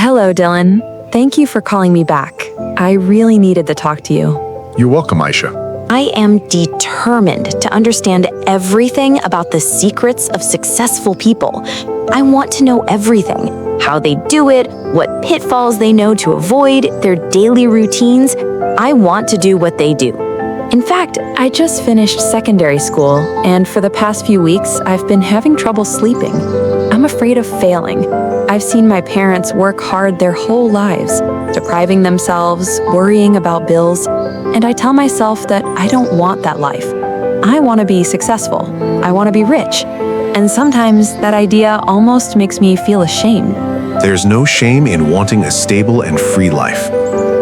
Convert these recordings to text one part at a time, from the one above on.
Hello, Dylan. Thank you for calling me back. I really needed to talk to you. You're welcome, Aisha. I am determined to understand everything about the secrets of successful people. I want to know everything: how they do it, what pitfalls they know to avoid, their daily routines. I want to do what they do. In fact, I just finished secondary school, and for the past few weeks, I've been having trouble sleeping. I'm afraid of failing. I've seen my parents work hard their whole lives, depriving themselves, worrying about bills, and I tell myself that I don't want that life. I want to be successful. I want to be rich. And sometimes that idea almost makes me feel ashamed. There's no shame in wanting a stable and free life.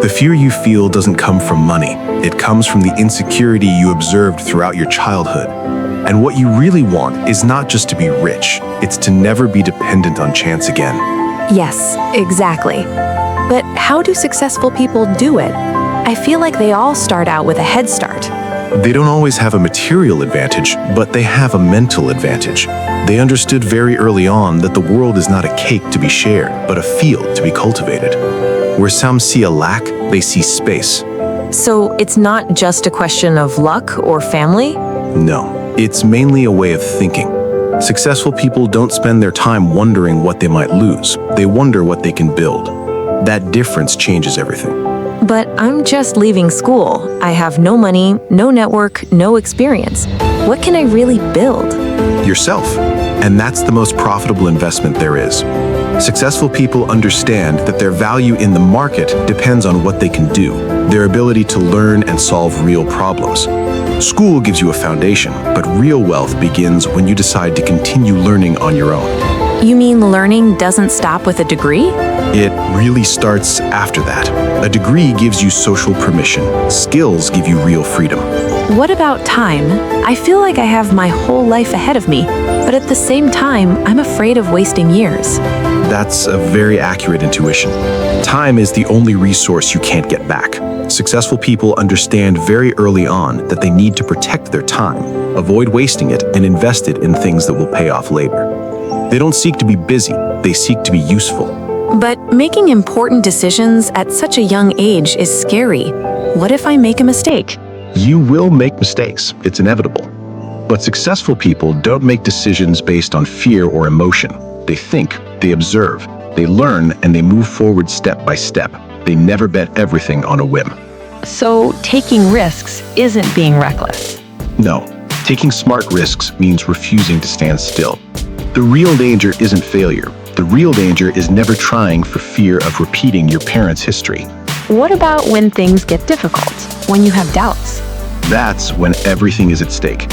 The fear you feel doesn't come from money. It comes from the insecurity you observed throughout your childhood. And what you really want is not just to be rich, it's to never be dependent on chance again. Yes, exactly. But how do successful people do it? I feel like they all start out with a head start. They don't always have a material advantage, but they have a mental advantage. They understood very early on that the world is not a cake to be shared, but a field to be cultivated. Where some see a lack, they see space. So it's not just a question of luck or family? No, it's mainly a way of thinking. Successful people don't spend their time wondering what they might lose. They wonder what they can build. That difference changes everything. But I'm just leaving school. I have no money, no network, no experience. What can I really build? Yourself. And that's the most profitable investment there is. Successful people understand that their value in the market depends on what they can do, their ability to learn and solve real problems. School gives you a foundation, but real wealth begins when you decide to continue learning on your own. You mean learning doesn't stop with a degree? It really starts after that. A degree gives you social permission. Skills give you real freedom. What about time? I feel like I have my whole life ahead of me, but at the same time, I'm afraid of wasting years. That's a very accurate intuition. Time is the only resource you can't get back. Successful people understand very early on that they need to protect their time, avoid wasting it, and invest it in things that will pay off later. They don't seek to be busy, they seek to be useful. But making important decisions at such a young age is scary. What if I make a mistake? You will make mistakes, it's inevitable. But successful people don't make decisions based on fear or emotion. They think, they observe, they learn, and they move forward step by step. They never bet everything on a whim. So taking risks isn't being reckless. No, taking smart risks means refusing to stand still. The real danger isn't failure. The real danger is never trying for fear of repeating your parents' history. What about when things get difficult, when you have doubts? That's when everything is at stake.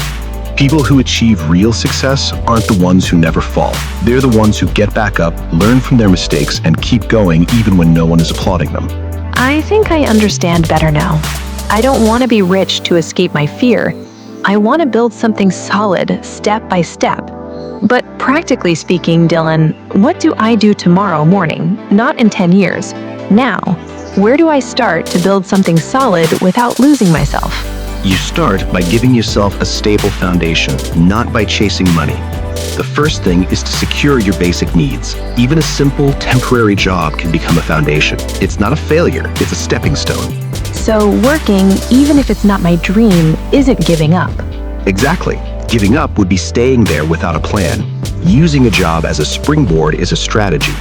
People who achieve real success aren't the ones who never fall. They're the ones who get back up, learn from their mistakes, and keep going even when no one is applauding them. I think I understand better now. I don't want to be rich to escape my fear. I want to build something solid, step by step. But practically speaking, Dylan, what do I do tomorrow morning, not in 10 years? Now, where do I start to build something solid without losing myself? You start by giving yourself a stable foundation, not by chasing money. The first thing is to secure your basic needs. Even a simple, temporary job can become a foundation. It's not a failure, it's a stepping stone. So working, even if it's not my dream, isn't giving up. Exactly. Giving up would be staying there without a plan. Using a job as a springboard is a strategy.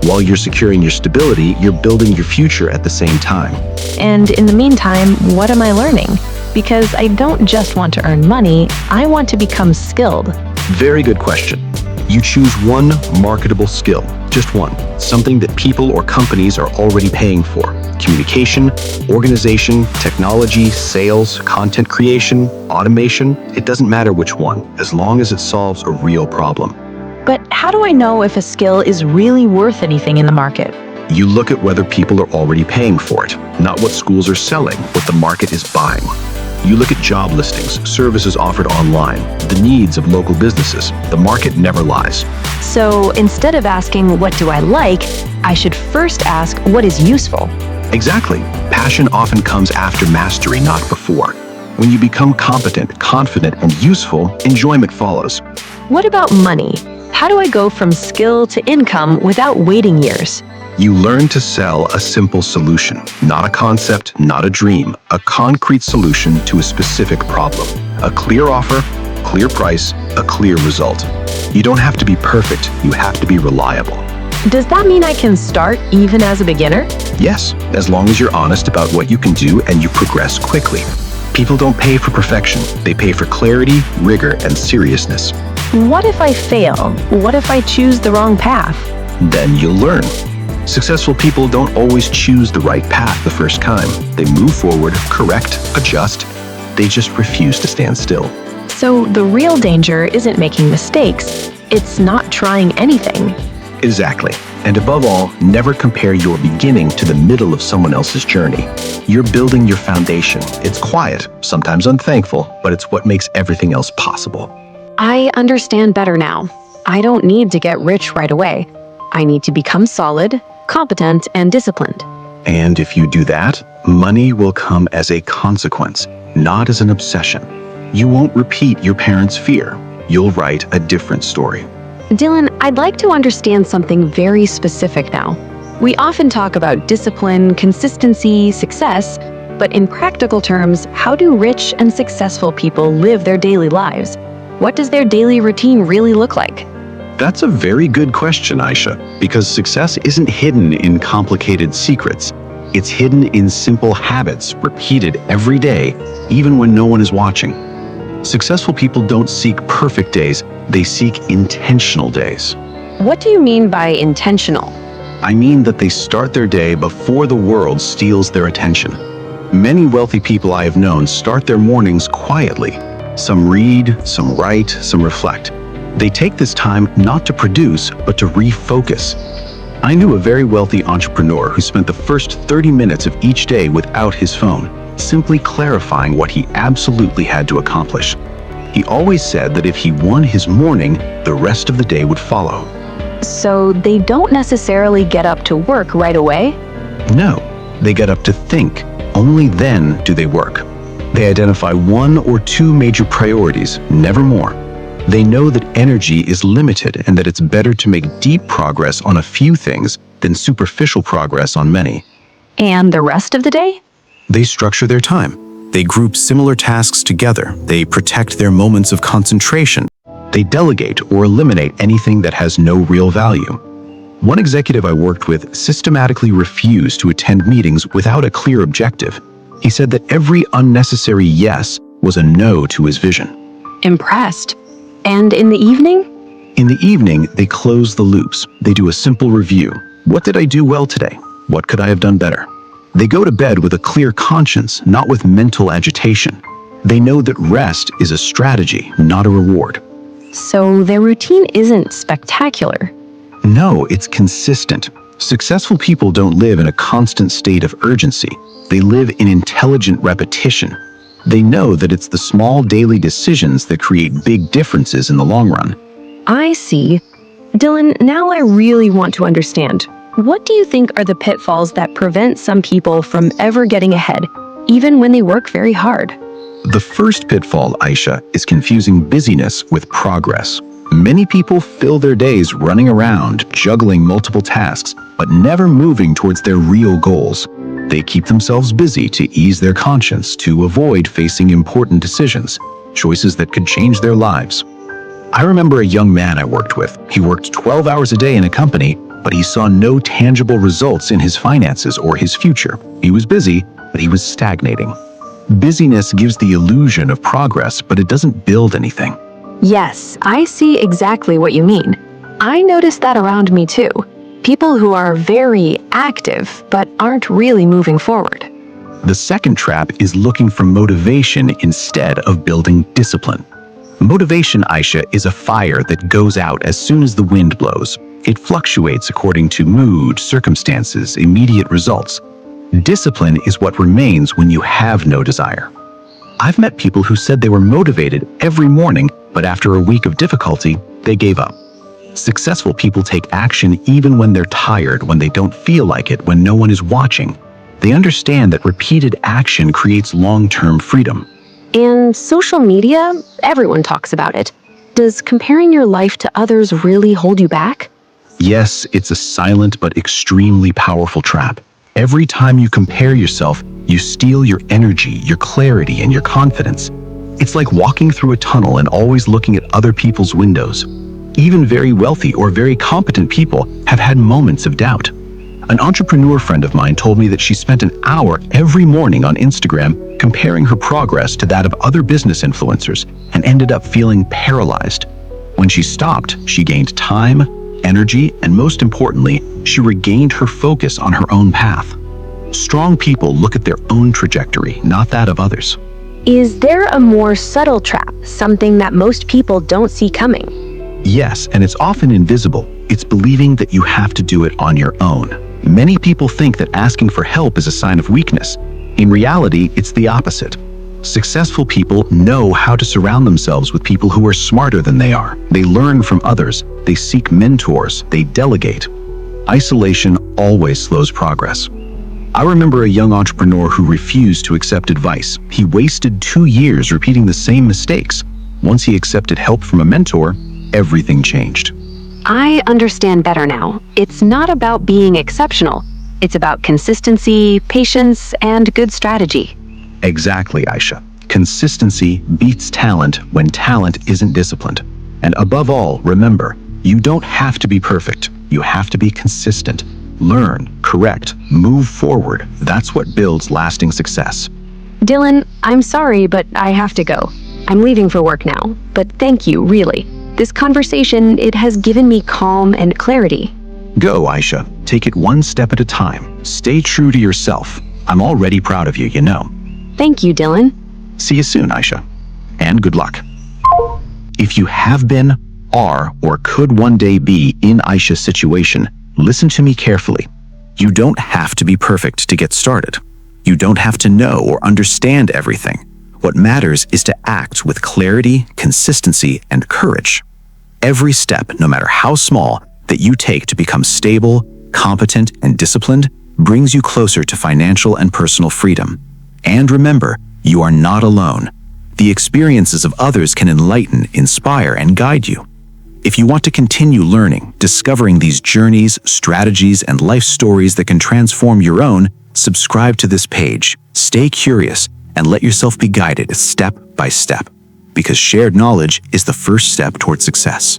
While you're securing your stability, you're building your future at the same time. And in the meantime, what am I learning? Because I don't just want to earn money, I want to become skilled. Very good question. You choose one marketable skill, just one, something that people or companies are already paying for. Communication, organization, technology, sales, content creation, automation, it doesn't matter which one, as long as it solves a real problem. But how do I know if a skill is really worth anything in the market? You look at whether people are already paying for it, not what schools are selling, what the market is buying. You look at job listings, services offered online, the needs of local businesses. The market never lies. So instead of asking, what do I like, I should first ask, what is useful? Exactly. Passion often comes after mastery, not before. When you become competent, confident, and useful, enjoyment follows. What about money? How do I go from skill to income without waiting years? You learn to sell a simple solution, not a concept, not a dream, a concrete solution to a specific problem. A clear offer, clear price, a clear result. You don't have to be perfect, you have to be reliable. Does that mean I can start even as a beginner? Yes, as long as you're honest about what you can do and you progress quickly. People don't pay for perfection, they pay for clarity, rigor, and seriousness. What if I fail? What if I choose the wrong path? Then you'll learn. Successful people don't always choose the right path the first time. They move forward, correct, adjust. They just refuse to stand still. So the real danger isn't making mistakes, it's not trying anything. Exactly. And above all, never compare your beginning to the middle of someone else's journey. You're building your foundation. It's quiet, sometimes unthankful, but it's what makes everything else possible. I understand better now. I don't need to get rich right away. I need to become solid, competent, and disciplined. And if you do that, money will come as a consequence, not as an obsession. You won't repeat your parents' fear. You'll write a different story. Dylan, I'd like to understand something very specific now. We often talk about discipline, consistency, success, but in practical terms, how do rich and successful people live their daily lives? What does their daily routine really look like? That's a very good question, Aisha, because success isn't hidden in complicated secrets. It's hidden in simple habits repeated every day, even when no one is watching. Successful people don't seek perfect days, they seek intentional days. What do you mean by intentional? I mean that they start their day before the world steals their attention. Many wealthy people I have known start their mornings quietly. Some read, some write, some reflect. They take this time not to produce, but to refocus. I knew a very wealthy entrepreneur who spent the first 30 minutes of each day without his phone, simply clarifying what he absolutely had to accomplish. He always said that if he won his morning, the rest of the day would follow. So they don't necessarily get up to work right away? No, they get up to think. Only then do they work. They identify one or two major priorities, never more. They know that energy is limited and that it's better to make deep progress on a few things than superficial progress on many. And the rest of the day? They structure their time. They group similar tasks together. They protect their moments of concentration. They delegate or eliminate anything that has no real value. One executive I worked with systematically refused to attend meetings without a clear objective. He said that every unnecessary yes was a no to his vision. Impressed. And in the evening? In the evening, they close the loops. They do a simple review. What did I do well today? What could I have done better? They go to bed with a clear conscience, not with mental agitation. They know that rest is a strategy, not a reward. So their routine isn't spectacular. No, it's consistent. Successful people don't live in a constant state of urgency. They live in intelligent repetition. They know that it's the small daily decisions that create big differences in the long run. I see. Dylan, now I really want to understand. What do you think are the pitfalls that prevent some people from ever getting ahead, even when they work very hard? The first pitfall, Aisha, is confusing busyness with progress. Many people fill their days running around, juggling multiple tasks, but never moving towards their real goals. They keep themselves busy to ease their conscience, to avoid facing important decisions, choices that could change their lives. I remember a young man I worked with. He worked 12 hours a day in a company, but he saw no tangible results in his finances or his future. He was busy, but he was stagnating. Busyness gives the illusion of progress, but it doesn't build anything. Yes, I see exactly what you mean. I notice that around me too. People who are very active, but aren't really moving forward. The second trap is looking for motivation instead of building discipline. Motivation, Aisha, is a fire that goes out as soon as the wind blows. It fluctuates according to mood, circumstances, immediate results. Discipline is what remains when you have no desire. I've met people who said they were motivated every morning, but after a week of difficulty, they gave up. Successful people take action even when they're tired, when they don't feel like it, when no one is watching. They understand that repeated action creates long-term freedom. And social media, everyone talks about it. Does comparing your life to others really hold you back? Yes, it's a silent but extremely powerful trap. Every time you compare yourself, you steal your energy, your clarity, and your confidence. It's like walking through a tunnel and always looking at other people's windows. Even very wealthy or very competent people have had moments of doubt. An entrepreneur friend of mine told me that she spent an hour every morning on Instagram comparing her progress to that of other business influencers and ended up feeling paralyzed. When she stopped, she gained time, energy, and most importantly, she regained her focus on her own path. Strong people look at their own trajectory, not that of others. Is there a more subtle trap, something that most people don't see coming? Yes, and it's often invisible. It's believing that you have to do it on your own. Many people think that asking for help is a sign of weakness. In reality, it's the opposite. Successful people know how to surround themselves with people who are smarter than they are. They learn from others. They seek mentors. They delegate. Isolation always slows progress. I remember a young entrepreneur who refused to accept advice. He wasted 2 years repeating the same mistakes. Once he accepted help from a mentor, everything changed. I understand better now. It's not about being exceptional. It's about consistency, patience, and good strategy. Exactly, Aisha. Consistency beats talent when talent isn't disciplined. And above all, remember, you don't have to be perfect. You have to be consistent. Learn, correct, move forward. That's what builds lasting success. Dylan, I'm sorry, but I have to go. I'm leaving for work now, but thank you, really. This conversation, it has given me calm and clarity. Go, Aisha. Take it one step at a time. Stay true to yourself. I'm already proud of you, you know. Thank you, Dylan. See you soon, Aisha. And good luck. If you have been, are, or could one day be in Aisha's situation, listen to me carefully. You don't have to be perfect to get started. You don't have to know or understand everything. What matters is to act with clarity, consistency, and courage. Every step, no matter how small, that you take to become stable, competent, and disciplined brings you closer to financial and personal freedom. And remember, you are not alone. The experiences of others can enlighten, inspire, and guide you. If you want to continue learning, discovering these journeys, strategies, and life stories that can transform your own, subscribe to this page, stay curious, and let yourself be guided step by step. Because shared knowledge is the first step toward success.